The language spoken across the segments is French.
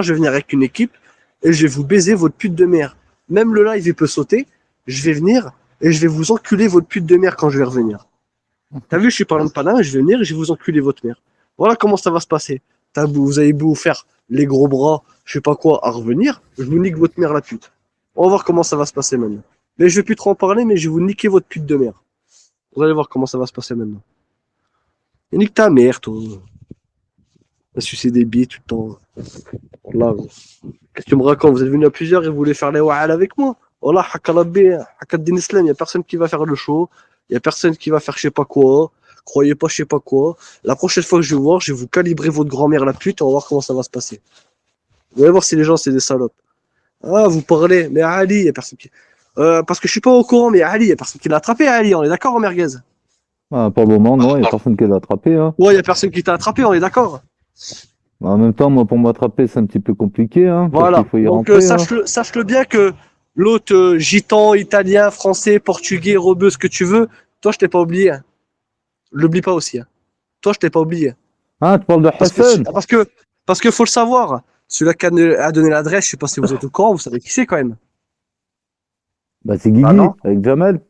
je vais venir avec une équipe et je vais vous baiser votre pute de mère. Même le live, il peut sauter. Je vais venir et je vais vous enculer votre pute de mère quand je vais revenir. T'as vu, je suis pas loin de Paname, je vais venir et je vais vous enculer votre mère. Voilà comment ça va se passer. Vous avez beau faire les gros bras, je sais pas quoi, à revenir, je vous nique votre mère la pute. On va voir comment ça va se passer maintenant. Mais je vais plus trop en parler, mais je vais vous niquer votre pute de mère. Vous allez voir comment ça va se passer maintenant. Et nique ta mère, toi. À sucer des billes tout le temps. Là, qu'est-ce que tu me racontes? Vous êtes venus à plusieurs et vous voulez faire les wa'al avec moi? Voilà, hakalabé, hakaddin islam, il n'y a personne qui va faire le show. Il n'y a personne qui va faire je sais pas quoi. Croyez pas je sais pas quoi. La prochaine fois que je vais vous voir, je vais vous calibrer votre grand-mère la pute et on va voir comment ça va se passer. Vous allez voir si les gens c'est des salopes. Ah, vous parlez, mais Ali, il n'y a personne qui. Parce que je suis pas au courant, mais Ali, il n'y a personne qui l'a attrapé, Ali, on est d'accord, en merguez? Ah, pour le moment, non, il n'y a personne qui l'a attrapé. Hein. Ouais, il n'y a personne qui t'a attrapé, on est d'accord. En même temps, moi, pour m'attraper, c'est un petit peu compliqué. Hein, Voilà. il faut y Donc, rentrer, sache-le bien que l'autre gitan, italien, français, portugais, rebeu, ce que tu veux, toi, je t'ai pas oublié. Hein. L'oublie pas aussi. Hein. Toi, je t'ai pas oublié. Ah, tu parles de Hassan? Parce que faut le savoir. Celui-là qui a donné l'adresse, je sais pas si vous êtes au courant, vous savez qui c'est quand même. Bah, c'est Guigui, avec Jamel.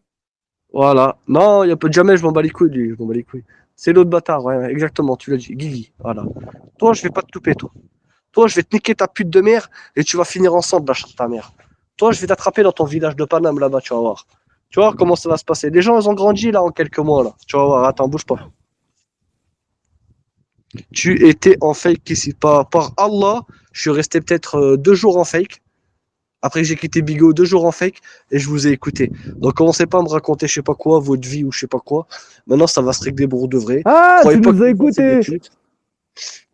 Voilà. Non, il y a pas de jamais, je m'en bats les couilles, lui. Je m'en bats les couilles. C'est l'autre bâtard, ouais, exactement, tu l'as dit. Guigui. Voilà. Toi, je vais pas te louper, toi. Toi, je vais te niquer ta pute de mère et tu vas finir ensemble, lâche ta mère. Toi, je vais t'attraper dans ton village de Paname, là-bas, tu vas voir. Tu vas voir comment ça va se passer. Les gens, ils ont grandi, là, en quelques mois, là. Tu vas voir, attends, bouge pas. Tu étais en fake ici. Par Allah, je suis resté peut-être 2 jours en fake. Après que j'ai quitté Bigo, 2 jours en fake, et je vous ai écouté. Donc commencez pas à me raconter je sais pas quoi, votre vie ou je sais pas quoi. Maintenant, ça va se régler pour de vrai. Ah, Croyez tu pas nous as que écoutés.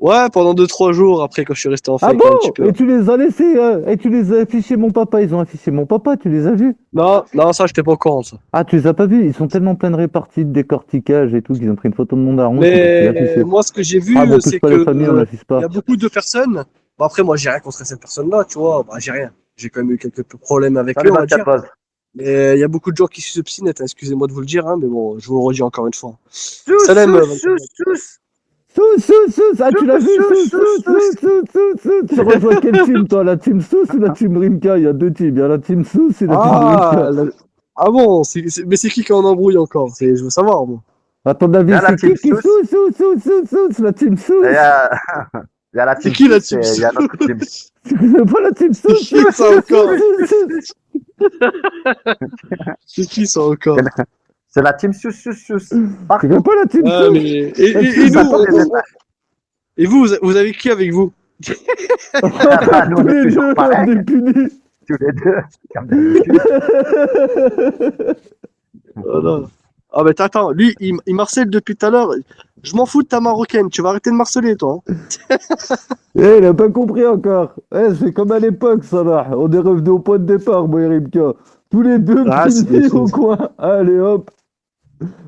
Ouais, pendant 2-3 jours après quand je suis resté en Ah fake bon? un petit peu. Et tu les as laissés, et tu les as affichés mon papa. Ils ont affiché mon papa, tu les as vus? Non, non, ça, j'étais pas au courant, ça. Ah, tu les as pas vus? Ils sont tellement plein de réparties, de décortiquage et tout, qu'ils ont pris une photo de mon daron, qu'ils l'ont Mais affiché. moi, ce que j'ai Ah, vu, bon, touche c'est pas que les familles, on n'affiche il y pas. a beaucoup de personnes. Bon, après, moi, j'ai rien contre cette personne-là, tu vois. Bah, j'ai rien. J'ai quand même eu quelques problèmes avec lui, on va dire. Mais il y a beaucoup de gens qui s'obstinent, hein, excusez-moi de vous le dire, hein, mais bon, je vous le redis encore une fois. Salam. Sous, ah, tu l'as vu, sous. Tu rejoins quelle team, toi? La team Sous ou la team Rimka? Il y a deux teams. Il y a la team Sous et la team Ah, Rimka. ah bon, mais c'est qui en embrouille encore? Je veux savoir, moi. À ton avis, c'est qui sous? La team Sous. Il y a la C'est team qui la Sous team et il y a notre team. Tu connais pas la team C'est Sous? qui ça encore? C'est qui ça encore? C'est la team Sous. Tu connais pas la team Ah, Sous? mais... Et nous, et vous avez qui avec vous? Nous, on Tous est les toujours deux, pareil. on est punis. Tous les deux. Voilà. Ah, mais attends, lui, il marcelle depuis tout à l'heure. Je m'en fous de ta marocaine, tu vas arrêter de marceler, toi. Hein. Eh, il a pas compris encore. Eh, c'est comme à l'époque, ça va. On est revenu au point de départ, moi et Rimka. Tous les deux Ah, c'est punis des au fous. coin. Allez, hop.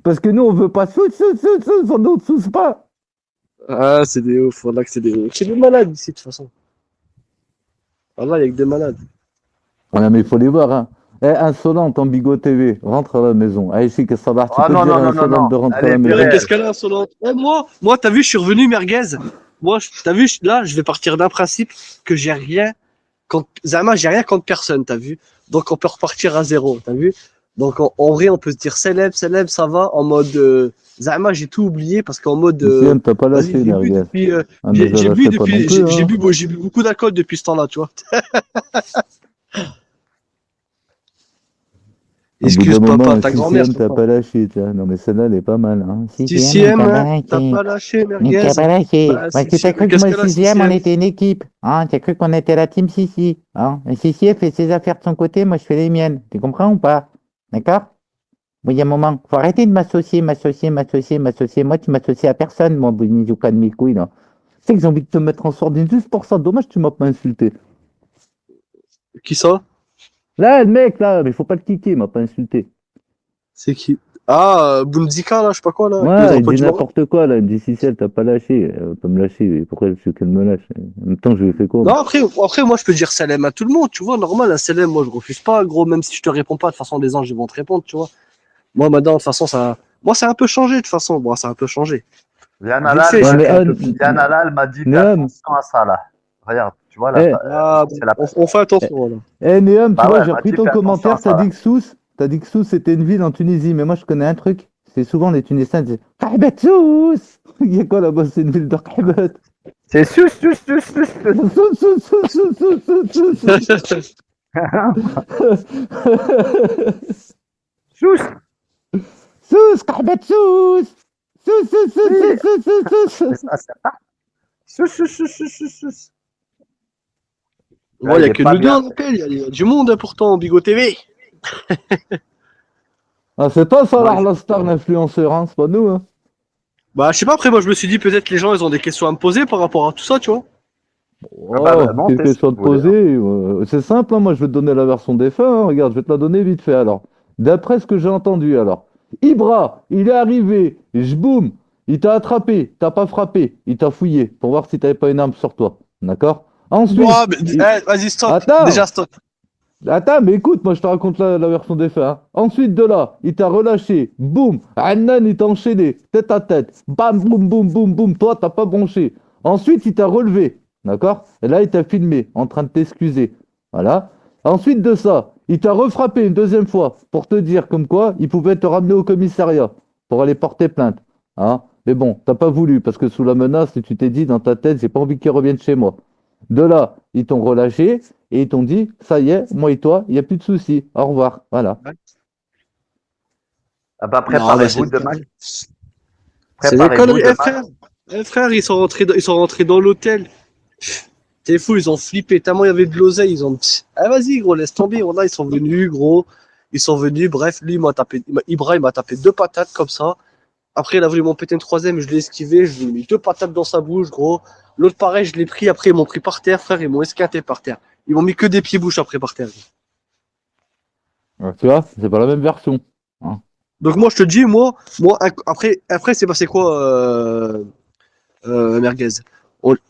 Parce que nous, on veut pas sous, on ne sous pas. Ah, c'est des ouf, voilà que c'est des ouf. C'est des malades ici, de toute façon. Voilà, il y a que des malades. Ouais, mais il faut les voir, hein. Eh, insolente en Bigo TV, rentre à la maison. Allez, c'est que ça va. Tu Oh peux non, dire non, à non, non, insolente non. de rentrer Elle à la est maison. virée. Qu'est-ce qu'elle a, insolente? Moi, t'as vu, je suis revenu merguez. Moi, t'as vu, là, je vais partir d'un principe que j'ai rien contre. Zama, j'ai rien contre personne, t'as vu? Donc, on peut repartir à zéro, t'as vu? Donc, en vrai, on peut se dire célèbre, ça va, en mode. Zama, j'ai tout oublié parce qu'en mode. Ici, t'as pas Vas-y, lâché, j'ai bu merguez. depuis. Ah, mais je lâcherai pas non plus, hein. J'ai bu beaucoup d'alcool depuis ce temps-là, tu vois. Au bout Excuse d'un papa, moment, ta grand-mère. sixième, t'as pas lâché, tiens. Non, mais celle-là, elle est pas mal, hein. Sixième, on t'a hein, pas t'as lâché. pas lâché, On merguez. t'a pas lâché. Bah, Parce que t'as cru que qu'est-ce moi, qu'elle a, sixième, on sixième? était une équipe. Hein, t'as cru qu'on était la team Sissi. Hein. Et Sissi, elle fait ses affaires de son côté, moi, je fais les miennes. Tu comprends ou pas? D'accord? Oui, il y a un moment. Faut arrêter de m'associer. Moi, tu m'associes à personne, moi, Bounizuka de mes couilles, là. Tu sais que j'ai envie de te mettre en sordine juste pour ça. Dommage, tu m'as pas insulté. Qui ça? Là, le mec, là, mais faut pas le kicker, il m'a pas insulté. C'est qui? Ah, Bounzika, là, je sais pas quoi, là. Qui nous Ouais, a il pas dit du Maroc. n'importe quoi, là. Il me dit si elle t'a pas lâché. Elle va pas me lâcher. Pourquoi je veux qu'elle me lâche? En même temps, je lui ai fait quoi? Non, après, moi, je peux dire salam à tout le monde, tu vois, normal, un salam, moi, je refuse pas, gros, même si je te réponds pas, de toute façon, les anges, ils vont te répondre, tu vois. Moi, maintenant, de toute façon, moi, ça a un peu changé, de toute façon, moi, ça a un peu changé. Yann Vite fait, Alal Ouais, mais Yann Alal m'a dit mais fais attention à ça, là. regarde, tu vois, Eh. là, Ah, c'est la... on fait attention, là. Eh, Néam, tu Bah vois, ouais, j'ai bah, repris tu ton fais attention commentaire, à ça. t'as dit que Sousse c'était une ville en Tunisie, mais moi je connais un truc, c'est souvent les Tunisiens disent Kahbat Sousse. Il y a quoi là-bas, c'est une ville de Kahbat. C'est sus, sus, sus, sus, sus. Sousse, sousse, sousse, sousse, sousse, sousse, sousse. Sus. Sousse, Kahbat Sousse. Sousse, sousse, sousse, Oui. sousse, sousse, sousse, Mais sousse. ça, c'est pas. Sus, sus, sus, sus, sus, sus. Bon, il Là, n'y il a est que pas nous deux bien. en appel, il y a du monde, hein, pourtant, Bigot TV. Ah, c'est pas ça, Moi, la star, l'influenceur, hein, c'est pas nous, hein. Bah, je sais pas, après, moi, je me suis dit, peut-être les gens, ils ont des questions à me poser par rapport à tout ça, tu vois. Oh, quelle montez si question vous de voulez. poser. C'est simple, hein, moi je vais te donner la version des faits, hein. Regarde, je vais te la donner vite fait alors. D'après ce que j'ai entendu alors. Ibra, il est arrivé, boum, il t'a attrapé, t'as pas frappé, il t'a fouillé pour voir si t'avais pas une arme sur toi. D'accord? Ensuite, Bon, mais, vas-y, stop. attends, Déjà, stop. attends, mais écoute, moi je te raconte la version des faits, hein. Ensuite de là, il t'a relâché, boum, Annan il t'a enchaîné, tête à tête, bam, boum, boum, boum, boum, toi t'as pas bronché. Ensuite, il t'a relevé, d'accord? Et là, il t'a filmé, en train de t'excuser. Voilà. Ensuite de ça, il t'a refrappé une deuxième fois pour te dire comme quoi il pouvait te ramener au commissariat pour aller porter plainte. Hein? Mais bon, t'as pas voulu parce que sous la menace, tu t'es dit dans ta tête, j'ai pas envie qu'il revienne chez moi. De là, ils t'ont relâché et ils t'ont dit, ça y est, moi et toi, il n'y a plus de soucis. Au revoir. Voilà. Ah bah, Non, mais préparez-vous demain. c'est des Préparez-vous conneries. demain. Frère, ils sont rentrés dans l'hôtel. T'es fou, ils ont flippé tellement il y avait de l'oseille. Ils ont dit, ah, vas-y, gros, laisse tomber. Voilà, ils sont venus, gros. Ils sont venus, bref, lui, Ibra, il m'a tapé 2 patates comme ça. Après, il a voulu m'en péter une troisième, je l'ai esquivé, je lui ai mis 2 patates dans sa bouche, gros. L'autre, pareil, je l'ai pris, après, ils m'ont pris par terre, frère, ils m'ont esquinté par terre. Ils m'ont mis que des pieds-bouches après par terre. Ouais, tu vois, c'est pas la même version. Hein. Donc, moi, je te dis, après, c'est passé quoi, Merguez?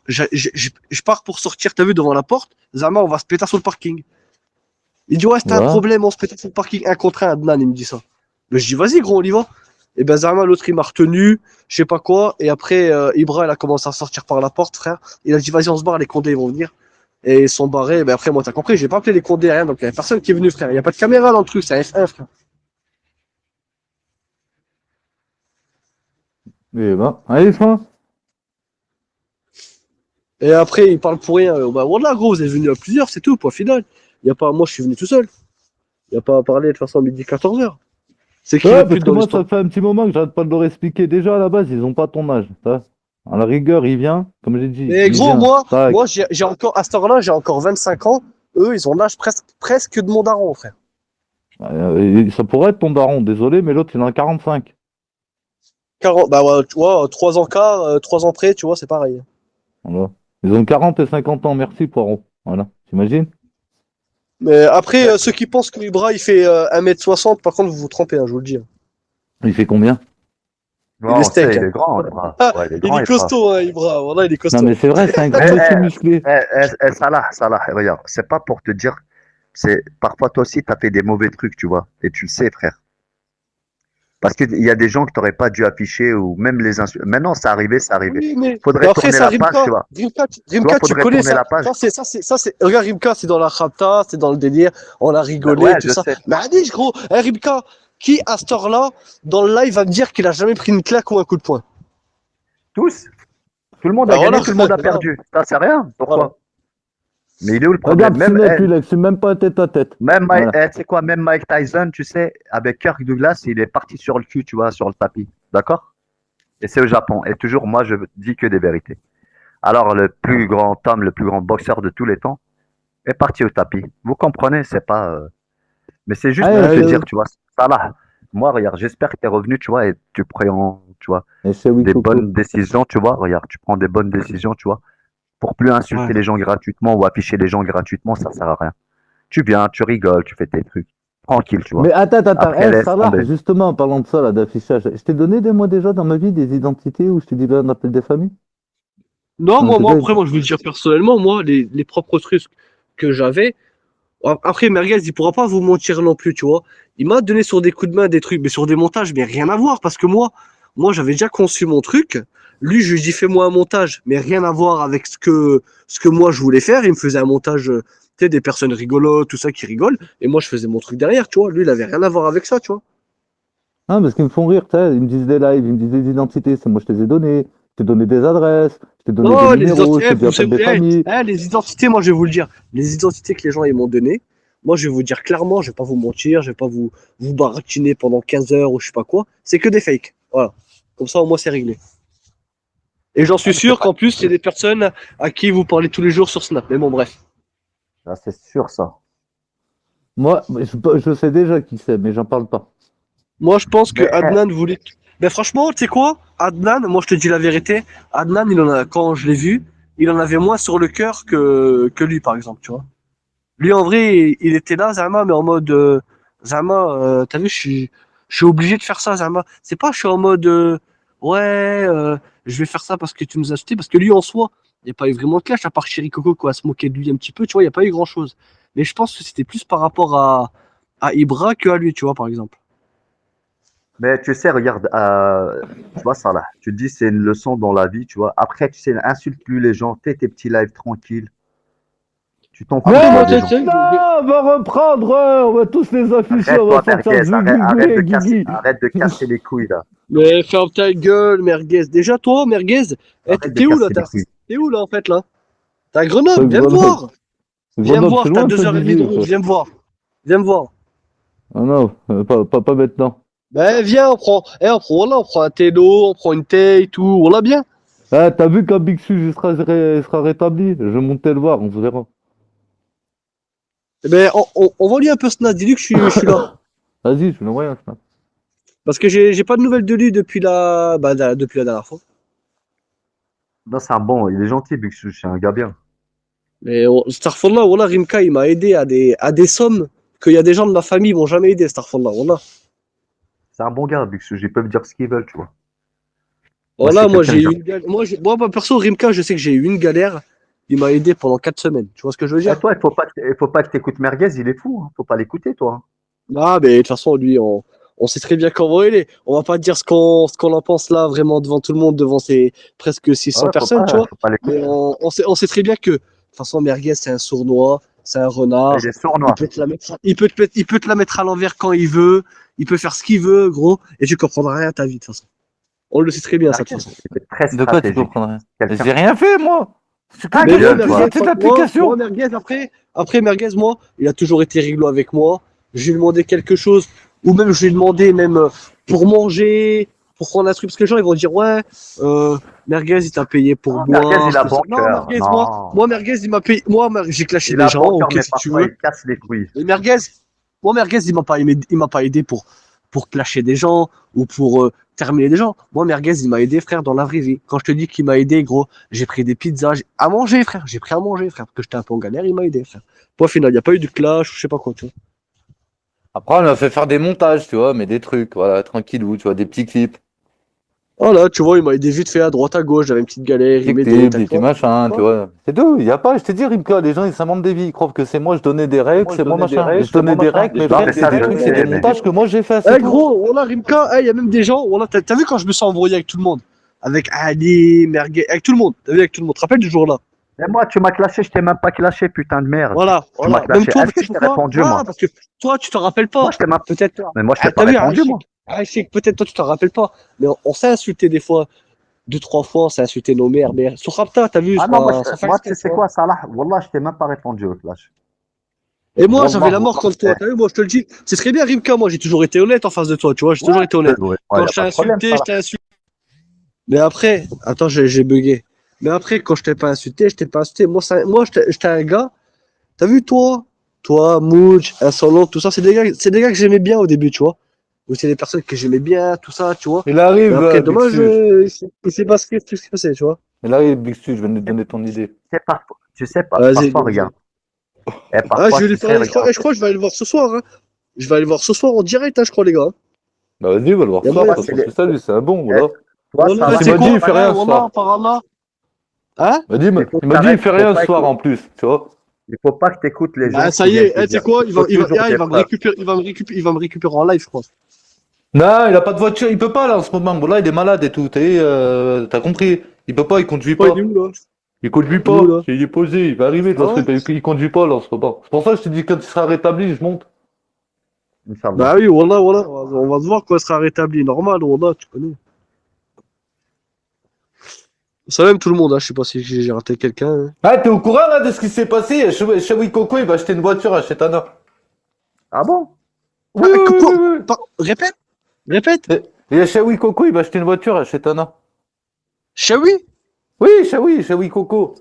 Je pars pour sortir, t'as vu, devant la porte. Zama, on va se péter sur le parking. Il dit, ouais, c'était un Voilà. problème, on se pétait sur le parking, un contre un, Adnan, il me dit ça. Mais je dis, vas-y, gros, on y va. Et ben, Zama, l'autre, il m'a retenu, je sais pas quoi. Et après, Ibra, il a commencé à sortir par la porte, frère. Il a dit, vas-y, on se barre, les condés, ils vont venir. Et ils sont barrés. Ben après, moi, t'as compris, j'ai pas appelé les condés, rien. Donc, il y a personne qui est venu, frère. Il y a pas de caméra dans le truc, c'est un F1, frère. Et ben, allez, fin. Et après, il parle pour rien. Bah, voilà, gros, vous êtes venus à plusieurs, c'est tout, point final. Il y a pas, moi, je suis venu tout seul. Il y a pas à parler de toute façon midi 14h. C'est qui Ouais, le plus parce que dans moi, l'histoire. ça fait un petit moment que j'arrête pas de leur expliquer. Déjà, à la base, ils ont pas ton âge. Ça. À la rigueur, il vient, comme j'ai dit. Mais Il gros, vient. Tac. moi j'ai encore, à cette heure-là, j'ai encore 25 ans. Eux, ils ont l'âge presque de mon daron, frère. Et ça pourrait être ton daron, désolé, mais l'autre, il en a 45. 40, bah ouais, tu vois, 3 ans quart, 3 ans près, tu vois, c'est pareil. Voilà. Ils ont 40 et 50 ans, merci, Poiron. Voilà, t'imagines? Mais après, ceux qui pensent que Ibra, il fait 1m60, par contre, vous vous trompez, hein, je vous le dis. Il fait combien? Il est On steak. sait, il Hein. est grand, Ibra. Ah, Ouais, il est il grand, est Ibra. costaud, hein, Ibra. Voilà, il est Non, costaud. mais c'est vrai, c'est un grand Eh, monsieur musclé. Salah, Salah, regarde, c'est pas pour te dire, c'est parfois toi aussi, t'as fait des mauvais trucs, tu vois, et tu le sais, frère. Parce qu'il y a des gens que t'aurais pas dû afficher ou même les insultes. Maintenant, c'est arrivé, c'est arrivé. Oui, mais Faudrait après, tourner ça, la page, tu vois. Rimka, tu faudrait connais tourner ça. la page. Regarde, Rimka, c'est dans la rapta, c'est dans le délire. On a rigolé, Ouais, tout je ça. sais. Mais allez, gros, hein, Rimka, qui, à cette heure-là, dans le live, va me dire qu'il a jamais pris une claque ou un coup de poing? Tous. Tout le monde Bah a gagné, voilà, tout le monde a voilà. perdu. Ça, c'est rien. Pourquoi? Voilà. Mais il est où le problème? Regarde, Sinet, lui, c'est même pas tête à tête. Même Mike, Voilà. tu sais quoi, même Mike Tyson, tu sais, avec Kirk Douglas, il est parti sur le cul, tu vois, sur le tapis. D'accord? Et c'est au Japon. Et toujours, moi, je dis que des vérités. Alors, le plus grand homme, le plus grand boxeur de tous les temps est parti au tapis. Vous comprenez? C'est pas. Mais c'est juste Ah, pour te et dire, tu vois, ça là. Moi, regarde, j'espère que tu es revenu, tu vois, et tu prends, tu vois, c'est oui, des Coco. bonnes décisions, tu vois. Regarde, tu prends des bonnes décisions, tu vois, pour plus insulter Ouais. les gens gratuitement ou afficher les gens gratuitement, ça sert à rien. Tu viens, tu rigoles, tu fais tes trucs. Tranquille, tu vois. Mais attends, Après, laisse Salah, tomber. justement, en parlant de ça, là, d'affichage, je t'ai donné des mois déjà dans ma vie des identités où je t'ai dit là, on appelle des familles? Non, En tout cas, après, moi, je veux dire personnellement, moi, les propres trucs que j'avais. Après, Merguez, il pourra pas vous mentir non plus, tu vois. Il m'a donné sur des coups de main des trucs, mais sur des montages, mais rien à voir, parce que moi, moi, j'avais déjà conçu mon truc. Lui, je lui dis, fais-moi un montage, mais rien à voir avec ce que moi je voulais faire. Il me faisait un montage, tu sais, des personnes rigolotes, tout ça qui rigolent. Et moi, je faisais mon truc derrière, tu vois. Lui, il avait rien à voir avec ça, tu vois. Ah, parce qu'ils me font rire, tu sais. Ils me disent des lives, ils me disent des identités. C'est moi, je te les ai données. Je t'ai donné des adresses. Je t'ai donné Non, des les numéros. Je identités, t'ai dit vous appelle des savez, familles. les identités, moi, je vais vous le dire. Les identités que les gens ils m'ont données, moi, je vais vous dire clairement, je vais pas vous mentir, je vais pas vous baratiner pendant 15 heures ou je sais pas quoi. C'est que des fakes. Voilà. Comme ça, au moins, c'est réglé. Et j'en Ah, suis mais c'est sûr pas. qu'en plus, c'est des personnes à qui vous parlez tous les jours sur Snap. Mais bon, bref. Ah, c'est sûr, ça. Moi, je sais déjà qui c'est, mais j'en parle pas. Moi, je pense que Mais, Adnan voulait. Ben, franchement, tu sais quoi? Adnan, moi, je te dis la vérité. Adnan, quand je l'ai vu, il en avait moins sur le cœur que lui, par exemple, tu vois. Lui, en vrai, il était là, Zama, mais en mode, Zama, t'as vu, je suis obligé de faire ça, Zama. C'est pas, je suis en mode, ouais, je vais faire ça parce que tu nous as acheté, parce que lui, en soi, il n'y a pas eu vraiment de clash, à part Chéri Coco, quoi, à se moquer de lui un petit peu, tu vois, il n'y a pas eu grand chose. Mais je pense que c'était plus par rapport à Ibra que à lui, tu vois, par exemple. mais tu sais, regarde, tu vois ça là. Tu te dis c'est une leçon dans la vie, tu vois. Après, tu sais, insulte plus les gens. Fais tes petits lives tranquilles. Tu t'en fous, Après, tu moi, vois, tu des gens. sais, Maintenant, on va reprendre, on va tous les afficher, on va Arrête-toi, sortir merguez. Guigui et Guigui. Arrête de casser les couilles là. mais ferme ta gueule, merguez. Déjà, toi, merguez, Arrête de t'es où là? casser les couilles. T'es où là, en fait, là? T'es à Grenoble, viens me Grenoble, voir. Viens me Grenoble, c'est voir, t'as loin de deux heures et demie de Saint-Dizier, route, quoi. viens me voir. Viens me voir. Ah non, pas maintenant. Ben, viens, on prend un télo, on prend une taille, tout, on l'a bien. Ah, t'as vu quand Big Sus il sera rétabli? Je vais monter le voir, on verra. Eh ben, on va lui un peu snaz, dis-lui que je suis là. Vas-y, je vais l'envoyer un snap. Parce que j'ai pas de nouvelles de lui depuis la dernière fois. Non, c'est un bon. Il est gentil, Bixu. C'est un gars bien. Mais Starfall voilà, Rimka, il m'a aidé à des sommes qu'il y a des gens de ma famille m'ont jamais aidé, Starfall voilà. C'est un bon gars, Bixu. Ils peuvent dire ce qu'ils veulent, tu vois. Moi, Voilà, c'est moi quelqu'un j'ai de eu gentil. une galère. Moi, perso, Rimka, je sais que j'ai eu une galère. Il m'a aidé pendant 4 semaines. Tu vois ce que je veux Et dire? toi, il faut pas que t'écoutes Merguez. Il est fou. Hein. Faut pas l'écouter, toi. Hein. Ah, mais de toute façon, lui, on sait très bien comment il est. On va pas dire ce qu'on en pense là, vraiment, devant tout le monde, devant ces presque 600 Ouais, personnes, tu vois. faut pas Mais l'écouter. on sait très bien que, de toute façon, Merguez, c'est un sournois, c'est un Il renard. est Il sournois. peut te la mettre, il peut te la mettre à l'envers quand il veut. Il peut faire ce qu'il veut, gros. Et tu comprendras rien à ta vie, de toute façon. On le sait très bien, ça, de toute Merguez, façon. il est très De quoi tu stratégique. comprends rien? Quelqu'un. J'ai rien fait, moi! C'est que Ta Mais de moi, gueule, Merguez, toi. sortie moi, d'application! Merguez, après Merguez, moi, il a toujours été rigolo avec moi. Je lui ai demandé quelque chose, ou même je lui ai demandé, même pour manger, pour prendre un truc, parce que les gens, ils vont dire, ouais, Merguez, il t'a payé pour Non, Merguez, il boire, a tout ça. bon Non, cœur. Merguez, Non. Merguez, il m'a payé, j'ai clashé Il des a gens, bon cœur, ok, mais si tu parfois, veux. il casse les couilles. Mais Merguez, il m'a pas aidé pour clasher des gens ou pour terminer des gens. Moi, Merguez, il m'a aidé, frère, dans la vraie vie. Quand je te dis qu'il m'a aidé, gros, j'ai pris des pizzas à manger, frère. J'ai pris à manger, frère, parce que j'étais un peu en galère, il m'a aidé, frère. Point final, il n'y a pas eu de clash ou je sais pas quoi, tu vois. Après, on a fait faire des montages, tu vois, mais des trucs, voilà, tranquillou, tu vois, des petits clips, Voilà, tu vois, il m'a aidé vite fait à droite, à gauche, j'avais une petite galère, il des m'aidait, clips, t'as des petits quoi. machins, tu Voilà. vois. C'est tout, il y a pas, je te dis, Rimka, les gens, ils s'inventent des vies, ils croient que c'est moi, je donnais des règles, c'est moi machin. Je donnais des règles, mais Non, frère, mais c'est ça, des je trucs, c'est des sais, mais montages que moi j'ai fait, c'est Eh tout. gros, voilà, Rimka, il y a même des gens, voilà, t'as vu quand je me suis embrouillé avec tout le monde? Avec Ali, Merguez, avec tout le monde, t'as vu, avec tout le monde. Tu te rappelles du jour là? mais moi, tu m'as clashé, je t'ai même pas clashé, putain de merde. Voilà, Tu m'as voilà. Même clashé. toi, Est-ce que peut-être je t'ai pourquoi? répondu, Ah, moi? parce que toi, tu t'en rappelles Moi, pas. je t'ai même... Peut-être toi. Mais moi, je t'ai Ah, pas t'as vu, répondu, moi. Je sais que peut-être toi, tu t'en rappelles pas. Mais on s'est insulté des fois, 2, 3 fois, on s'est insulté nos mères. Mais sur Rapta, t'as vu, Ah non, sans faire moi, tu exprès, sais tu c'est vois. quoi, Salah? Wallah, je t'ai même pas répondu au clash. Et moi, j'avais Wallah, la mort wallah. contre toi. T'as vu, moi, je te le dis. C'est très bien, Rimka. Moi, j'ai toujours été honnête en face de toi, tu vois. J'ai toujours Ouais, été honnête. ouais, Quand y a je t'ai pas de problème, insulté, je Salah. t'ai insulté. Mais après, attends, j'ai bugué. Mais après, quand je t'ai pas insulté, je t'ai pas insulté. Moi, j'étais un gars. T'as vu, toi, Mouch, Insolent, tout ça, c'est des gars que j'aimais bien au début, tu vois. Ou c'est des personnes que j'aimais bien, tout ça, tu vois. Il Mais arrive, après, Big dommage, Sus. il s'est passé tout ce qui s'est passé, tu vois. Il arrive, Big Sus, je viens de te donner ton idée. Tu sais pas, Vas-y, parfois, vas-y. regarde. Et Ah, je parfois, vais tu lui sais, parler, regarde. je crois que je vais aller le voir ce soir, hein. Je vais aller le voir ce soir en direct, hein, je crois, les gars. Bah vas-y, va le voir Y a ce soir, moyen. de toute C'est façon, les... c'est ça, lui, c'est un bon, Eh, voilà. toi, Voilà, Parce Salah, qu'il c'est m'a dit, quoi? il fait Eh, rien ce Wallah, soir. par Allah. Hein? il faut que Il m'a dit, il t'arrêtes, fait faut rien ce pas soir écouter. en plus, tu vois. Il faut pas que tu écoutes les Bah, gens ça qui y viennent est, te tu sais dire. quoi? Il faut toujours Il des va me preuves. récupérer, il va me récupérer en live, je crois. Non, il a pas de voiture, il peut pas là en ce moment. Bon, là, il est malade et tout. T'as compris? Il peut pas, il conduit pas. Il est où, là? Il conduit Il est où, pas. là? Il est posé, il va arriver. Ah ouais? Il conduit pas là en ce moment. C'est pour ça que je te dis quand il sera rétabli, je monte. Inch'Allah. Bah oui, voilà, voilà. On va se voir quand il sera rétabli. Normal, voilà, tu connais. Ça même tout le monde, hein. Je sais pas si j'ai raté quelqu'un, hein. Ah, t'es au courant là de ce qui s'est passé? Shawi Coco, il va acheter une voiture à Chetana. Ah bon? Oui, Ah, oui, oui, quoi? oui, oui. Répète? Répète? Et Shawi Coco, il va acheter une voiture à Chetana. Shawi? Oui, Shawi Coco.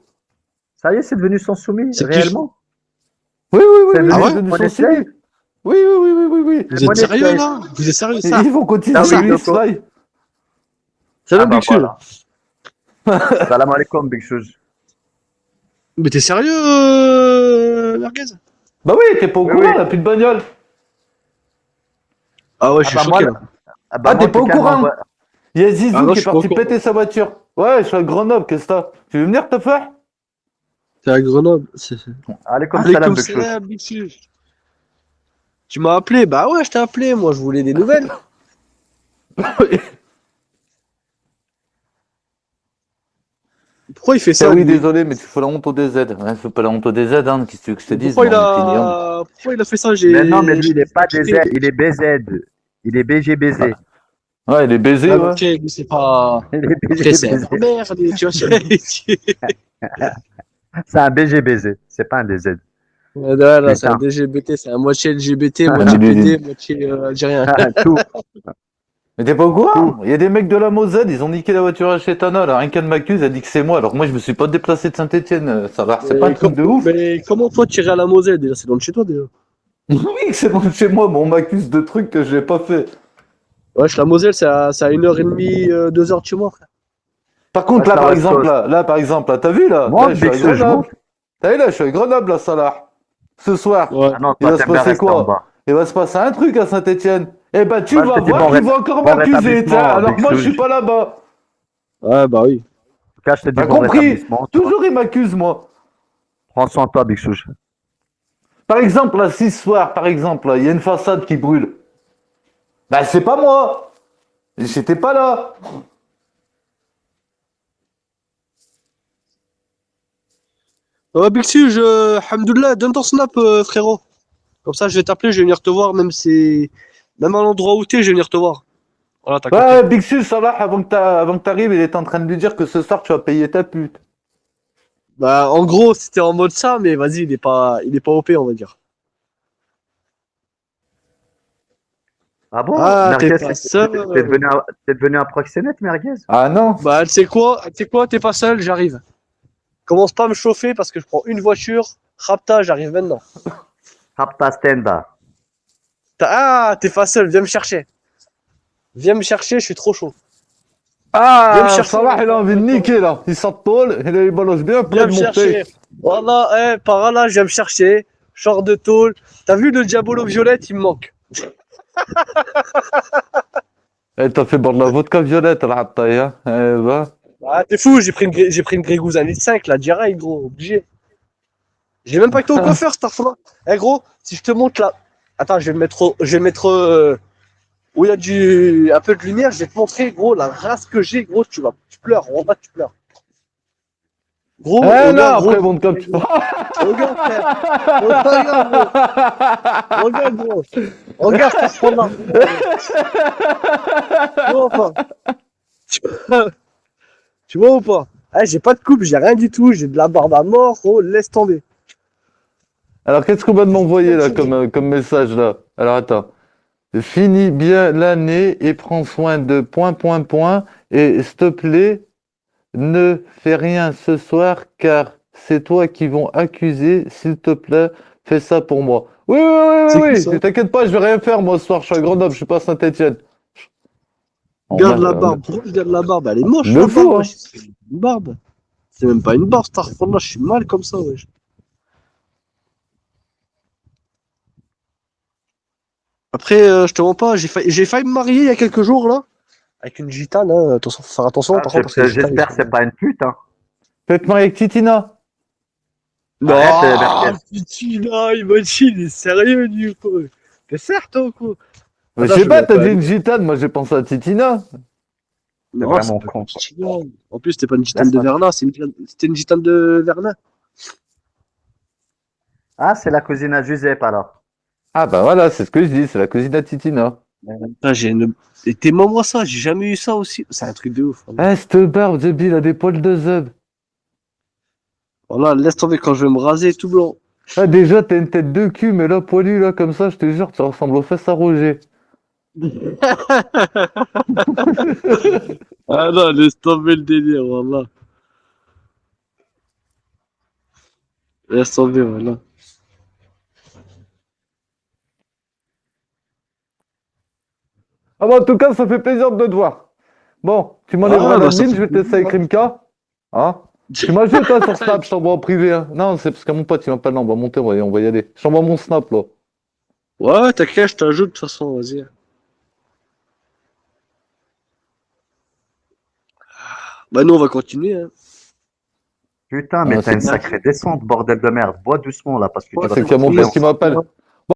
Ça y est, c'est devenu son soumis, C'est qui? réellement? Oui, oui, oui, C'est oui, Ah il ouais? est devenu Money son civil. slave? Oui, oui, oui, oui, oui, oui. Vous êtes Money sérieux, slave. là? Vous êtes sérieux, Et ça? ils vont continuer Ah oui, lui, Coco. Sly. Salam, Ah bah Big Sul. voilà. Salam alaikum, Big Shoes. Mais t'es sérieux, Merguez? Bah oui, t'es pas au Oui, courant, oui. là, plus de bagnole. Ah ouais, Ah je suis bah moi, choqué, là. ah bah Ah, moi, t'es pas en au tout cas, courant? m'envoie- Il y a Zizou Ah non, qui je est suis pas parti au courant. péter sa voiture. Ouais, je suis à Grenoble, qu'est-ce que t'as? Tu veux venir te faire? T'es à Grenoble. Alaikum salam, Alaikum Big Shoes. salam, Big Sul. Tu m'as appelé? Bah ouais, je t'ai appelé. Moi, je voulais des nouvelles. Pourquoi il fait ça, Oui, lui? désolé, mais tu fais la honte au DZ. Ouais, fais pas la honte au DZ, hein, qu'est-ce que tu veux que je te dise, Pourquoi il mon opinion. a... Pourquoi il a fait ça? Mais non, mais lui, il J'ai est pas quitté. DZ, il est BZ. Il est BGBZ. Ouais, il est baisé, Ouais, mais ouais. après, lui, c'est pas... Il est Après, c'est un BGBZ. berbère, lui, tu vois. C'est un BGBZ, c'est pas un DZ. Ouais, là, c'est un Putain. DGBT, c'est un moitié LGBT, Ouais, moitié mais lui, PD, moitié algérien. Tout. Mais t'es pas au courant? Il y a des mecs de la Moselle, ils ont niqué la voiture à Chetana, là. Rien qu'elle m'accuse, elle dit que c'est moi. Alors que moi, je me suis pas déplacé de Saint-Etienne. Ça va, c'est pas un truc de ouf. Mais comment toi, tu irais à la Moselle, déjà? C'est loin de chez toi, déjà. Oui, c'est bon chez moi, mais on m'accuse de trucs que j'ai pas fait. Wesh, la Moselle, c'est à 1h30, 2h de chez moi, frère. Par contre, Wesh, là, la par West exemple, Coast. là, par exemple, là, t'as vu, là? Là, Monte, je suis à Big Shoes, Grenoble. monte. T'as vu, là, je suis à Grenoble, là, Salah. Ce soir, Ouais. Ah non, il toi, va se t'aimes bien passer rester en quoi? bas. Il va se passer un truc à Saint-Etienne. Eh ben, tu Moi, je vas te dis voir bon qu'ils vont encore bon m'accuser, rétablissement, tiens, alors Big que moi, je Souge. suis pas là-bas. Ouais, bah oui. En tout cas, je te dis T'as bon compris? rétablissement. Tu vois. Toujours, il m'accuse, moi. Prends soin de toi, Big Souge. Par exemple, là, ce soir, par exemple, là, il y a une façade qui brûle. Ben, c'est pas moi. J'étais pas là. Big Suge, Alhamdoulilah, donne ton snap, frérot. Comme ça, je vais t'appeler, je vais venir te voir, même à l'endroit où t'es, je vais venir te voir. Voilà, t'as compris. Ouais, Big Sus, Salah, avant que t'arrives, il est en train de lui dire que ce soir, tu vas payer ta pute. Bah, en gros, c'était en mode ça, mais vas-y, il est pas OP, on va dire. Ah bon? Ah, t'es Merguez, pas seul. t'es devenu un proxénète, Merguez? Ah non? Bah, tu sais quoi, t'es pas seul, j'arrive. Commence pas à me chauffer parce que je prends une voiture. Rapta, j'arrive maintenant. Rapta Stenda. Ah, t'es pas seul, viens me chercher. Viens me chercher, je suis trop chaud. Viens me Ah, chercher. Salah, il a envie de niquer, là. Il s'attole, il balance bien Viens près me de chercher. monter. Voilà, par là, je viens me chercher. Short de tôle. T'as vu le Diabolo violette, il me manque. Eh, t'as fait boire de la vodka violette, la Hattaï, hein. Eh ben. Ah, t'es fou, j'ai pris une Grégouze à 5 là, direct, gros, obligé. J'ai même pas été au coiffeur, cette fois. Eh, gros, si je te montre là. Attends, je vais mettre où il y a un peu de lumière, je vais te montrer, gros, la race que j'ai, gros, tu pleures, en bas, tu pleures. Gros, Eh regarde, non, gros, après, bon, comme tu. regarde, frère. Regarde, gros. Regarde, ça se prend là. Tu vois ou pas? Tu vois ou pas? Eh, j'ai pas de coupe, j'ai rien du tout, j'ai de la barbe à mort, gros, laisse tomber. Alors, qu'est-ce qu'on va m'envoyer, là, comme message, là? Alors, attends. Finis bien l'année et prends soin de point. Et s'il te plaît, ne fais rien ce soir car c'est toi qui vont accuser. S'il te plaît, fais ça pour moi. Oui, C'est qui, oui. ça? T'inquiète pas, je vais rien faire moi ce soir. Je suis à Grenoble, je suis pas à Saint-Etienne. Regarde la barbe, gros, regarde la barbe, elle est moche, Le la fou, barbe, hein. wesh. C'est une barbe. C'est même pas une barbe, là, je suis mal comme ça, wesh. Après, je te mens pas, j'ai failli me marier il y a quelques jours, là, avec une gitane, hein. Attention, faut faire attention, par contre, parce que les gitanes, J'espère que c'est pas une pute, hein. Faites marier avec Titina. Non, Arrête, Merguez. Titina, il m'a dit, il est sérieux, du coup. T'es certain, ou quoi? Mais Attends, je sais je pas, vais t'as pas dit aller. une gitane, moi j'ai pensé à Titina. Mais moi, Vraiment c'est pas con, une quoi. gitane. En plus, c'était pas une gitane de Laisse-moi. Verna, c'était une gitane de Verna. Ah, c'est la cousine à Giuseppe alors. Ah bah voilà, c'est ce que je dis, c'est la cousine à Titina. Putain, Et t'es moi ça, j'ai jamais eu ça aussi. C'est un truc de ouf. Voilà, Eh, cette barbe, débile, a des poils de zeb. voilà, laisse tomber quand je vais me raser tout blanc. Ah, déjà, t'as une tête de cul, mais là, poilu, là, comme ça, je te jure, tu ressembles aux fesses à Roger. Ah non, laisse tomber le délire, voilà. Laisse tomber, voilà. Ah bah, en tout cas, ça fait plaisir de te voir. Bon, tu m'enlèveras Ah, bah ça l'admin, fait je vais te laisser avec plaisir. Rimka. Hein? Tu m'as joué, toi, sur Snap, je t'envoie en privé. Hein. Non, c'est parce qu'à mon pote, il m'appelle, là, on va monter, on va y aller. Je t'envoie mon Snap, là. Ouais, t'inquiète, je t'ajoute de toute façon, vas-y. Bah nous, on va continuer, hein. Putain, mais Ah, t'as c'est une sacrée descente, bordel de merde. Bois doucement là, parce que tu Ouais, vas c'est te qu'il y a mon retrouver pote en qui m'appelle.